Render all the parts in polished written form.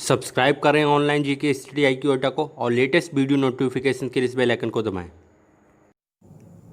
Subscribe करें online GK study IQ अड्डा को और लेटेस्ट वीडियो नोटिफिकेशन के लिए इस बेल आइकन को दबाएं।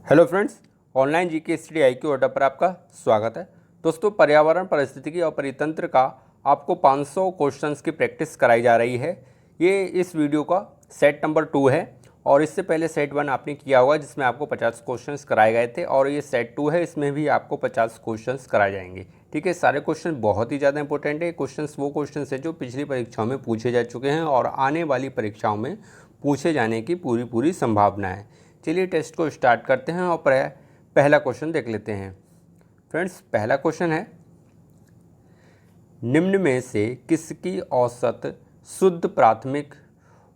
Hello friends, online GK study IQ अड्डा पर आपका स्वागत है। दोस्तों, पर्यावरण पारिस्थितिकी और परितंत्र का आपको 500 क्वेश्चंस की प्रैक्टिस कराई जा रही है। ये इस वीडियो का सेट नंबर 2 है और इससे पहले सेट 1 आपने किया होगा जिसमें आपको 50 क्वेश्चंस कराए गए थे और ये सेट 2 है, इसमें भी आपको 50 क्वेश्चंस कराए जाएंगे। ठीक है, सारे क्वेश्चन बहुत ही ज़्यादा इंपॉर्टेंट है। क्वेश्चंस वो क्वेश्चंस हैं जो पिछली परीक्षाओं में पूछे जा चुके हैं और आने वाली परीक्षाओं में पूछे जाने की पूरी संभावना है। चलिए टेस्ट को स्टार्ट करते हैं और पहला क्वेश्चन देख लेते हैं। फ्रेंड्स, पहला क्वेश्चन है, निम्न में से किसकी औसत शुद्ध प्राथमिक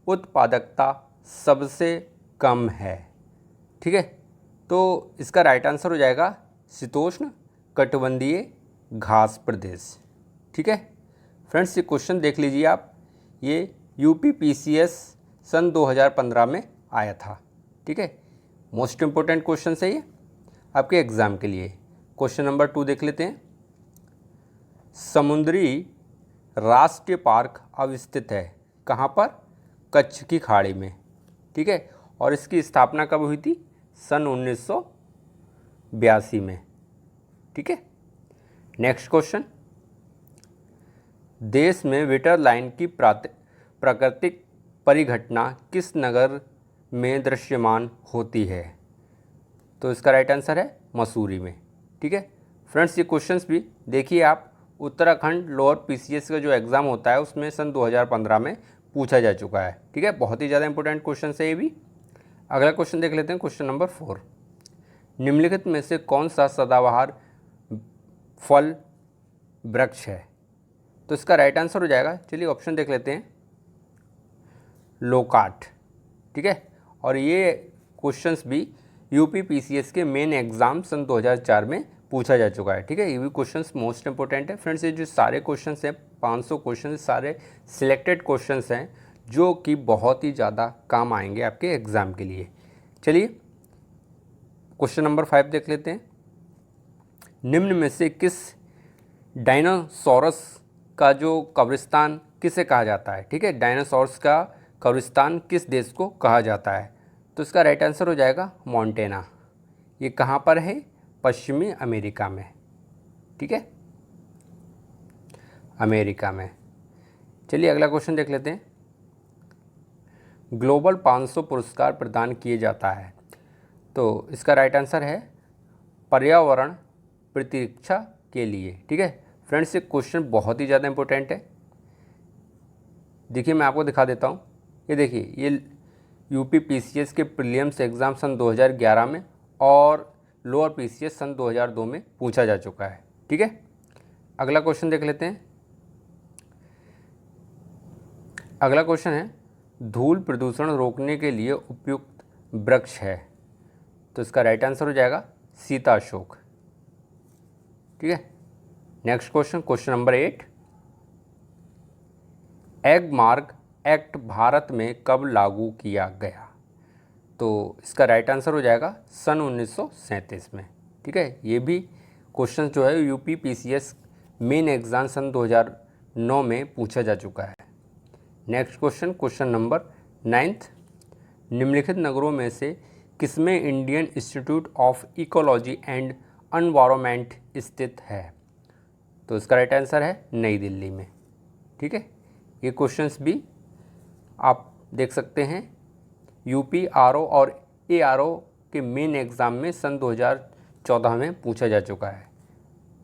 उत्पादकता सबसे कम है? ठीक है, तो इसका राइट आंसर हो जाएगा शीतोष्ण कटिबंधीय घास प्रदेश। ठीक है फ्रेंड्स, ये क्वेश्चन देख लीजिए आप, ये UPPCS सन 2015 में आया था। ठीक है, मोस्ट इम्पोर्टेंट क्वेश्चन है ये आपके एग्ज़ाम के लिए। क्वेश्चन नंबर 2 देख लेते हैं। समुद्री राष्ट्रीय पार्क अवस्थित है कहाँ पर? कच्छ की खाड़ी में। ठीक है, और इसकी स्थापना कब हुई थी? सन 1982 में। ठीक है, नेक्स्ट क्वेश्चन, देश में विटर लाइन की प्राकृतिक परिघटना किस नगर में दृश्यमान होती है? तो इसका राइट आंसर है मसूरी में। ठीक है फ्रेंड्स, ये क्वेश्चंस भी देखिए आप, उत्तराखंड लोअर PCS का जो एग्ज़ाम होता है उसमें सन 2015 में पूछा जा चुका है। ठीक है, बहुत ही ज़्यादा इंपॉर्टेंट क्वेश्चन है ये भी। अगला क्वेश्चन देख लेते हैं, क्वेश्चन नंबर 4। निम्नलिखित में से कौन सा सदाबहार फल वृक्ष है? तो इसका राइट आंसर हो जाएगा, चलिए ऑप्शन देख लेते हैं, लोकाट। ठीक है, और ये क्वेश्चंस भी UPPCS के मेन एग्ज़ाम सन 2004 में पूछा जा चुका है। ठीक है, ये भी क्वेश्चंस मोस्ट इंपॉर्टेंट है। फ्रेंड्स, ये जो सारे क्वेश्चंस हैं 500 क्वेश्चन सारे सिलेक्टेड क्वेश्चंस हैं जो कि बहुत ही ज़्यादा काम आएंगे आपके एग्ज़ाम के लिए। चलिए क्वेश्चन नंबर 5 देख लेते हैं। निम्न में से किस डायनासोरस का जो कब्रिस्तान किसे कहा जाता है? ठीक है, डायनासोरस का कब्रिस्तान किस देश को कहा जाता है? तो इसका राइट आंसर हो जाएगा मोंटेना। ये कहाँ पर है? पश्चिमी अमेरिका में। ठीक है, अमेरिका में। चलिए अगला क्वेश्चन देख लेते हैं। ग्लोबल 500 पुरस्कार प्रदान किए जाता है, तो इसका राइट आंसर है पर्यावरण प्रतिरक्षा के लिए। ठीक है फ्रेंड्स, ये क्वेश्चन बहुत ही ज़्यादा इंपॉर्टेंट है। देखिए मैं आपको दिखा देता हूँ, ये देखिए, ये UPPCS के प्रीलिम्स एग्ज़ाम सन 2011 में और लोअर PCS सन 2002 में पूछा जा चुका है। ठीक है, अगला क्वेश्चन देख लेते हैं। अगला क्वेश्चन है, धूल प्रदूषण रोकने के लिए उपयुक्त वृक्ष है? तो इसका राइट आंसर हो जाएगा सीता अशोक। ठीक है, next question, question number 8। Egg mark act Bharat में कब लागू किया गया? तो इसका राइट आंसर हो जाएगा सन 1937 में। ठीक है, ये भी क्वेश्चन जो है UPPCS मेन एग्ज़ाम सन 2009 में पूछा जा चुका है। Next question, question number 9। निम्नलिखित नगरों में से किसमें Indian institute of ecology and environment स्थित है? तो इसका राइट आंसर है नई दिल्ली में। ठीक है, ये क्वेश्चंस भी आप देख सकते हैं, UPRO और ARO के मेन एग्ज़ाम में सन 2014 में पूछा जा चुका है।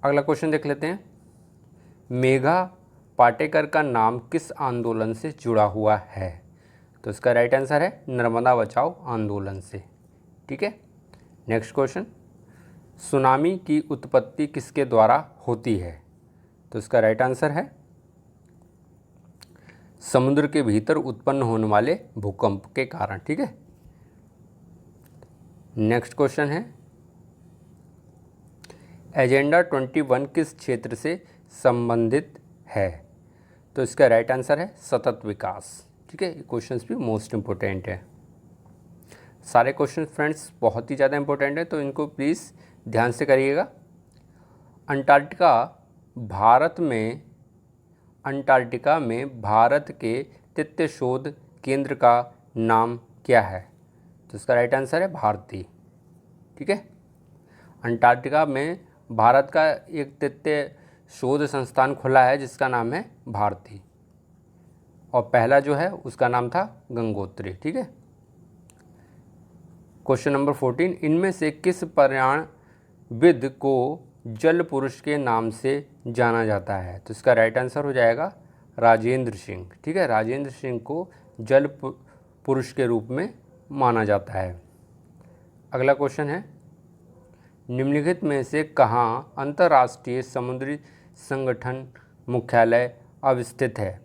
अगला क्वेश्चन देख लेते हैं। मेघा पाटेकर का नाम किस आंदोलन से जुड़ा हुआ है? तो इसका राइट आंसर है नर्मदा बचाओ आंदोलन से। ठीक है, नेक्स्ट क्वेश्चन, सुनामी की उत्पत्ति किसके द्वारा होती है? तो इसका राइट आंसर है समुद्र के भीतर उत्पन्न होने वाले भूकंप के कारण। ठीक है, नेक्स्ट क्वेश्चन है, एजेंडा 21 किस क्षेत्र से संबंधित है? तो इसका राइट आंसर है सतत विकास। ठीक है, ये क्वेश्चंस भी मोस्ट इम्पोर्टेंट है। सारे क्वेश्चन फ्रेंड्स बहुत ही ज़्यादा इंपॉर्टेंट है, तो इनको प्लीज़ ध्यान से करिएगा। अंटार्कटिका भारत में अंटार्कटिका में भारत के तृतीय शोध केंद्र का नाम क्या है? तो इसका राइट आंसर है भारती। ठीक है, अंटार्कटिका में भारत का एक तृतीय शोध संस्थान खुला है जिसका नाम है भारती, और पहला जो है उसका नाम था गंगोत्री। ठीक है, क्वेश्चन नंबर 14, इनमें से किस पर्यावरणविद को जल पुरुष के नाम से जाना जाता है? तो इसका राइट आंसर हो जाएगा राजेंद्र सिंह। ठीक है, राजेंद्र सिंह को जल पुरुष के रूप में माना जाता है। अगला क्वेश्चन है, निम्नलिखित में से कहाँ अंतर्राष्ट्रीय समुद्री संगठन मुख्यालय अवस्थित है?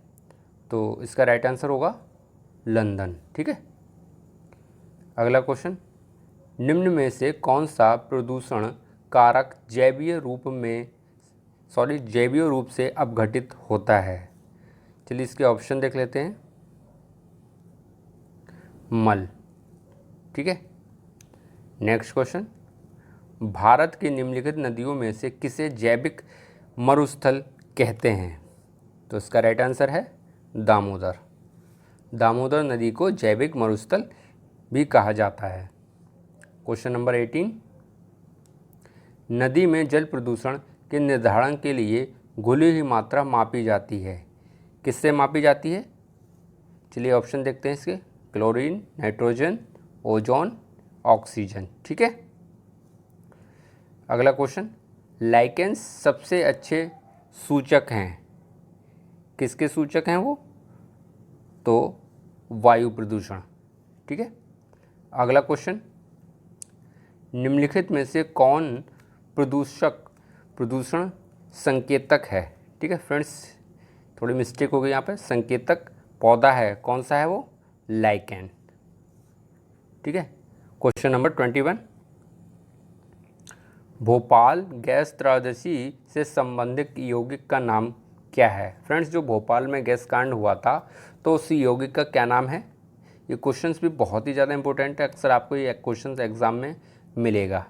तो इसका राइट आंसर होगा लंदन। ठीक है, अगला क्वेश्चन, निम्न में से कौन सा प्रदूषण कारक जैवीय रूप से अपघटित होता है? चलिए इसके ऑप्शन देख लेते हैं। मल। ठीक है, नेक्स्ट क्वेश्चन, भारत की निम्नलिखित नदियों में से किसे जैविक मरुस्थल कहते हैं? तो इसका राइट आंसर है दामोदर। दामोदर नदी को जैविक मरुस्थल भी कहा जाता है। क्वेश्चन नंबर 18, नदी में जल प्रदूषण के निर्धारण के लिए घुली हुई मात्रा मापी जाती है, किससे मापी जाती है? चलिए ऑप्शन देखते हैं इसके, क्लोरीन, नाइट्रोजन, ओजोन, ऑक्सीजन। ठीक है, अगला क्वेश्चन, लाइकेंस सबसे अच्छे सूचक हैं, किसके सूचक हैं वो? तो वायु प्रदूषण। ठीक है, अगला क्वेश्चन, निम्नलिखित में से कौन प्रदूषण संकेतक है? ठीक है फ्रेंड्स, थोड़ी मिस्टेक हो गई यहाँ पे, संकेतक पौधा है, कौन सा है वो? लाइकेन। ठीक है, क्वेश्चन नंबर 21, भोपाल गैस त्रयोदशी से संबंधित यौगिक का नाम क्या है? फ्रेंड्स, जो भोपाल में गैस कांड हुआ था तो उस यौगिक का क्या नाम है? ये क्वेश्चंस भी बहुत ही ज़्यादा इंपॉर्टेंट है, अक्सर आपको ये क्वेश्चंस एग्जाम में मिलेगा।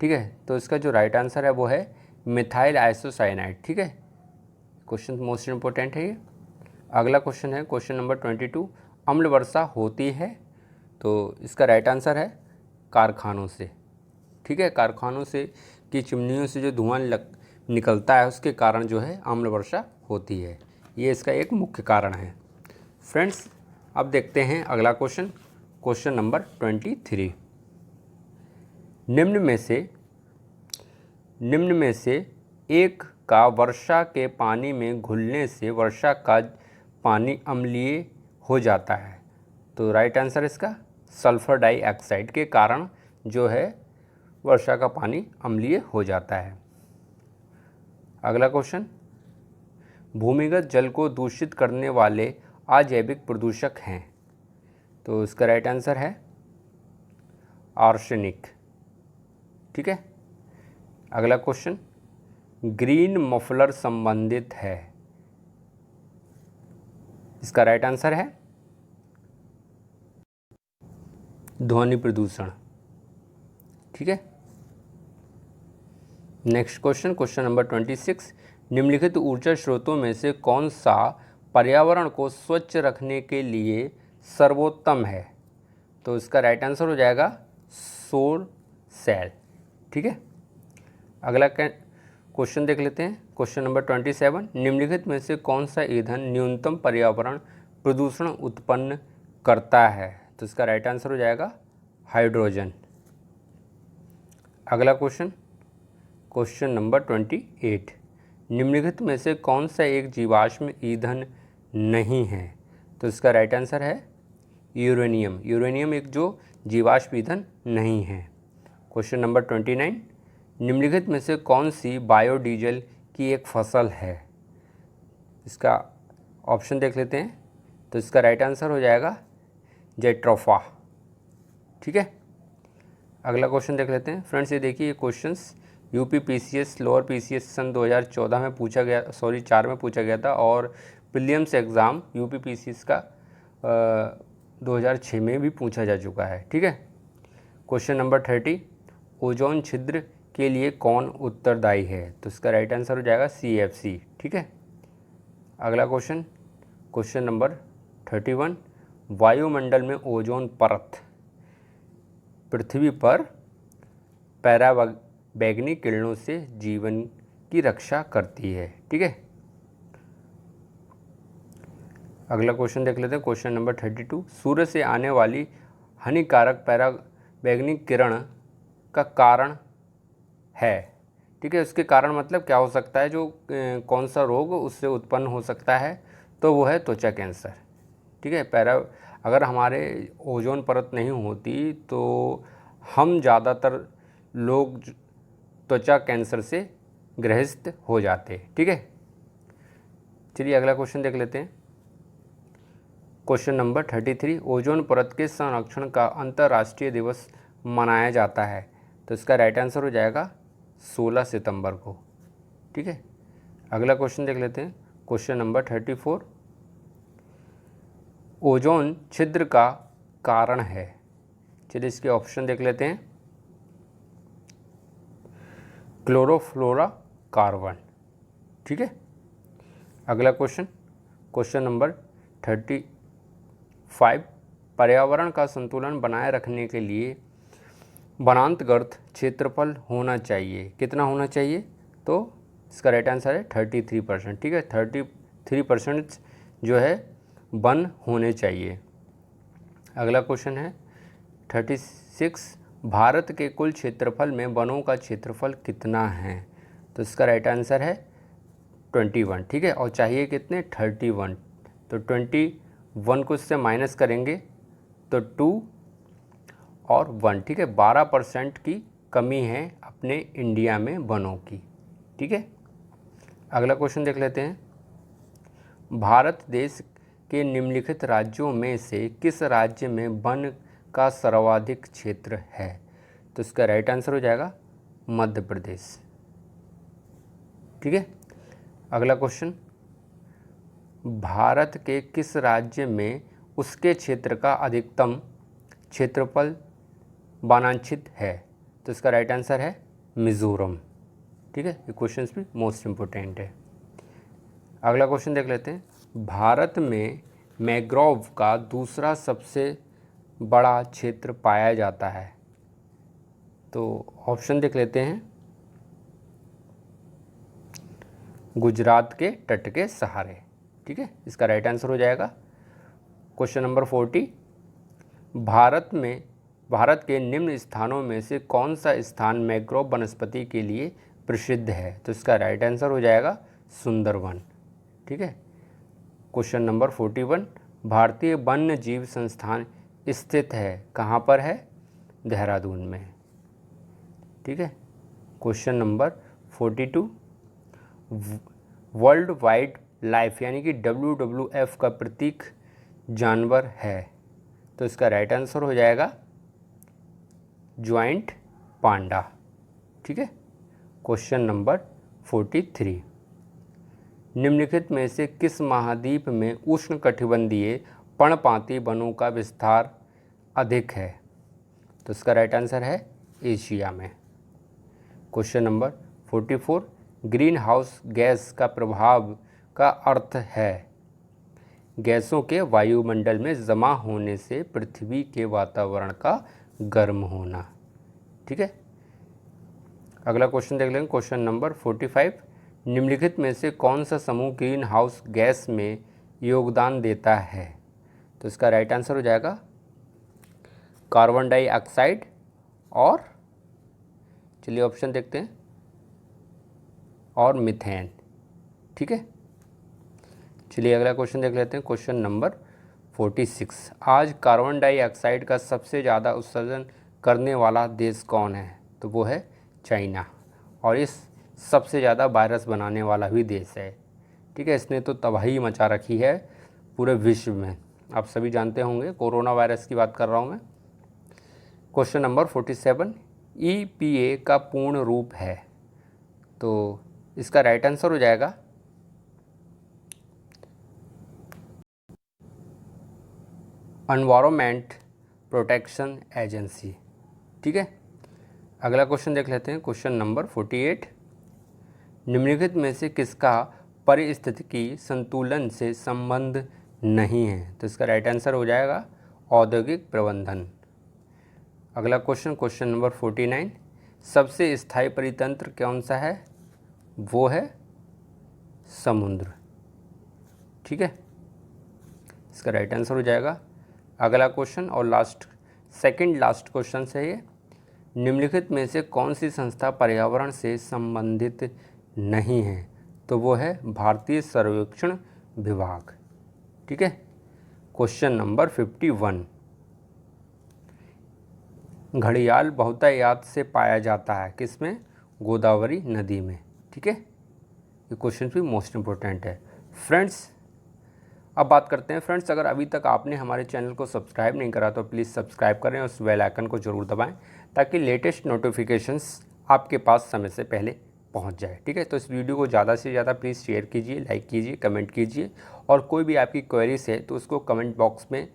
ठीक है, तो इसका जो राइट आंसर है वो है मिथाइल आइसोसाइनाइड। ठीक है, क्वेश्चन मोस्ट इंपॉर्टेंट है ये। अगला क्वेश्चन है क्वेश्चन नंबर 22, अम्ल वर्षा होती है? तो इसका राइट आंसर है कारखानों से। ठीक है, कारखानों से की चिमनियों से जो धुआं निकलता है उसके कारण जो है अम्ल वर्षा होती है, ये इसका एक मुख्य कारण है। फ्रेंड्स, अब देखते हैं अगला क्वेश्चन, क्वेश्चन नंबर 23, निम्न में से एक का वर्षा के पानी में घुलने से वर्षा का पानी अम्लीय हो जाता है? तो राइट आंसर इसका सल्फर डाइऑक्साइड के कारण जो है वर्षा का पानी अम्लीय हो जाता है। अगला क्वेश्चन, भूमिगत जल को दूषित करने वाले अजैविक प्रदूषक हैं? तो इसका राइट आंसर है आर्सेनिक। ठीक है, अगला क्वेश्चन, ग्रीन मफलर संबंधित है? इसका राइट आंसर है ध्वनि प्रदूषण। ठीक है, नेक्स्ट क्वेश्चन, क्वेश्चन नंबर 26, निम्नलिखित ऊर्जा स्रोतों में से कौन सा पर्यावरण को स्वच्छ रखने के लिए सर्वोत्तम है? तो इसका राइट आंसर हो जाएगा सौर सेल। ठीक है, अगला क्वेश्चन देख लेते हैं, क्वेश्चन नंबर 27, निम्नलिखित में से कौन सा ईंधन न्यूनतम पर्यावरण प्रदूषण उत्पन्न करता है? तो इसका राइट आंसर हो जाएगा हाइड्रोजन। अगला क्वेश्चन, क्वेश्चन नंबर 28, निम्नलिखित में से कौन सा एक जीवाश्म ईंधन नहीं है? तो इसका राइट आंसर है यूरेनियम। यूरेनियम एक जो जीवाश्म ईंधन नहीं है। क्वेश्चन नंबर 29, निम्नलिखित में से कौन सी बायोडीजल की एक फसल है? इसका ऑप्शन देख लेते हैं, तो इसका राइट आंसर हो जाएगा जेट्रोफा। ठीक है, अगला क्वेश्चन देख लेते हैं। फ्रेंड्स, ये देखिए, ये questions UP PCS lower PCS सन 2014 में पूछा गया, 4 में पूछा गया था, और प्रीलिम्स एग्ज़ाम यूपी पीसीएस का 2006 में भी पूछा जा चुका है। ठीक है, क्वेश्चन नंबर 30, ओजोन छिद्र के लिए कौन उत्तरदायी है? तो इसका राइट आंसर हो जाएगा CFC। ठीक है, अगला क्वेश्चन, क्वेश्चन नंबर 31, वायुमंडल में ओजोन परत पृथ्वी पर पराबैंगनी किरणों से जीवन की रक्षा करती है। ठीक है, अगला क्वेश्चन देख लेते हैं, क्वेश्चन नंबर 32, सूर्य से आने वाली हानिकारक पराबैंगनी किरण का कारण है। ठीक है, उसके कारण मतलब क्या हो सकता है, जो कौन सा रोग उससे उत्पन्न हो सकता है, तो वो है त्वचा कैंसर। ठीक है, अगर हमारे ओजोन परत नहीं होती तो हम ज़्यादातर लोग त्वचा कैंसर से ग्रसित हो जाते। ठीक है, चलिए अगला क्वेश्चन देख लेते हैं, क्वेश्चन नंबर 33, ओजोन परत के संरक्षण का अंतर्राष्ट्रीय दिवस मनाया जाता है। तो इसका राइट आंसर हो जाएगा 16 सितंबर को। ठीक है, अगला क्वेश्चन देख लेते हैं, क्वेश्चन नंबर 34, ओजोन छिद्र का कारण है। चलिए इसके ऑप्शन देख लेते हैं, क्लोरोफ्लोरोकार्बन। ठीक है, अगला क्वेश्चन, क्वेश्चन नंबर 35, पर्यावरण का संतुलन बनाए रखने के लिए वनांतर्गत क्षेत्रफल होना चाहिए, कितना होना चाहिए, तो इसका राइट आंसर है 33%। ठीक है, 33% जो है वन होने चाहिए। अगला क्वेश्चन है 36, भारत के कुल क्षेत्रफल में वनों का क्षेत्रफल कितना है, तो इसका राइट आंसर है 21। ठीक है, और चाहिए कितने, 31, तो 21 को इससे माइनस करेंगे तो 2 और 1। ठीक है, 12% की कमी है अपने इंडिया में वनों की। ठीक है, अगला क्वेश्चन देख लेते हैं, भारत देश के निम्नलिखित राज्यों में से किस राज्य में वन का सर्वाधिक क्षेत्र है, तो इसका राइट आंसर हो जाएगा मध्य प्रदेश। ठीक है, अगला क्वेश्चन, भारत के किस राज्य में उसके क्षेत्र का अधिकतम क्षेत्रफल वनांचित है, तो इसका राइट आंसर है मिज़ोरम। ठीक है, ये क्वेश्चन भी मोस्ट इम्पोर्टेंट है। अगला क्वेश्चन देख लेते हैं, भारत में मैंग्रोव का दूसरा सबसे बड़ा क्षेत्र पाया जाता है, तो ऑप्शन देख लेते हैं, गुजरात के तट के सहारे। ठीक है, इसका राइट आंसर हो जाएगा क्वेश्चन नंबर 40, भारत के निम्न स्थानों में से कौन सा स्थान मैंग्रोव वनस्पति के लिए प्रसिद्ध है, तो इसका राइट आंसर हो जाएगा सुंदरवन। ठीक है, क्वेश्चन नंबर 41, भारतीय वन्य जीव संस्थान स्थित है कहाँ पर है, देहरादून में। ठीक है, question number 42, world wide life यानी कि WWF का प्रतीक जानवर है, तो इसका राइट आंसर हो जाएगा ज्वाइंट पांडा। ठीक है, क्वेश्चन नंबर 43, निम्नलिखित में से किस महाद्वीप में उष्णकटिबंधीय पर्णपाती वनों का विस्तार अधिक है, तो इसका राइट आंसर है एशिया में। Question number 44, green house gas का प्रभाव का अर्थ है गैसों के वायुमंडल में जमा होने से पृथ्वी के वातावरण का गर्म होना। ठीक है, अगला क्वेश्चन देख लेंगे, क्वेश्चन नंबर 45, निम्नलिखित में से कौन सा समूह ग्रीन हाउस गैस में योगदान देता है, तो इसका राइट आंसर हो जाएगा कार्बन डाइऑक्साइड और, चलिए ऑप्शन देखते हैं, और मीथेन। ठीक है, चलिए अगला क्वेश्चन देख लेते हैं, क्वेश्चन नंबर 46, आज कार्बन डाइऑक्साइड का सबसे ज़्यादा उत्सर्जन करने वाला देश कौन है, तो वो है चाइना, और इस सबसे ज़्यादा वायरस बनाने वाला भी देश है। ठीक है, इसने तो तबाही मचा रखी है पूरे विश्व में, आप सभी जानते होंगे, कोरोना वायरस की बात कर रहा हूँ मैं। क्वेश्चन नंबर 47, EPA का पूर्ण रूप है, तो इसका राइट आंसर हो जाएगा एनवायरनमेंट प्रोटेक्शन एजेंसी। ठीक है, अगला क्वेश्चन देख लेते हैं, क्वेश्चन नंबर 48, निम्नलिखित में से किसका पारिस्थितिकी संतुलन से संबंध नहीं है। तो इसका राइट आंसर हो जाएगा औद्योगिक प्रबंधन। अगला क्वेश्चन, क्वेश्चन नंबर 49, सबसे स्थायी परितंत्र कौन सा है? वो है समुद्र। ठीक है, इसका राइट आंसर हो जाएगा। अगला क्वेश्चन और लास्ट, सेकंड लास्ट क्वेश्चन है ये, निम्नलिखित में से कौन सी संस्था पर्यावरण से संबंधित नहीं है? तो वो है भारतीय सर्वेक्षण विभाग। ठीक है, क्वेश्चन नंबर 51, घड़ियाल बहुतायत से पाया जाता है किसमें? गोदावरी नदी में। ठीक है, ये क्वेश्चन भी मोस्ट इम्पोर्टेंट है। फ्रेंड्स, अब बात करते हैं फ्रेंड्स, अगर अभी तक आपने हमारे चैनल को सब्सक्राइब नहीं करा तो प्लीज़ सब्सक्राइब करें और उस बेल आइकन को ज़रूर दबाएं ताकि लेटेस्ट नोटिफिकेशंस आपके पास समय से पहले पहुंच जाए। ठीक है, तो इस वीडियो को ज़्यादा से ज़्यादा प्लीज़ शेयर कीजिए, लाइक कीजिए, कमेंट कीजिए, और कोई भी आपकी क्वेरीज है तो उसको कमेंट बॉक्स में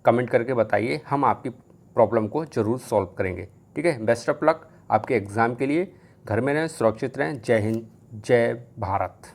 कमेंट करके बताइए, हम आपकी प्रॉब्लम को ज़रूर सॉल्व करेंगे। ठीक है, बेस्ट ऑफ लक आपके एग्ज़ाम के लिए। घर में रहें, सुरक्षित रहें। जय हिंद, जय भारत।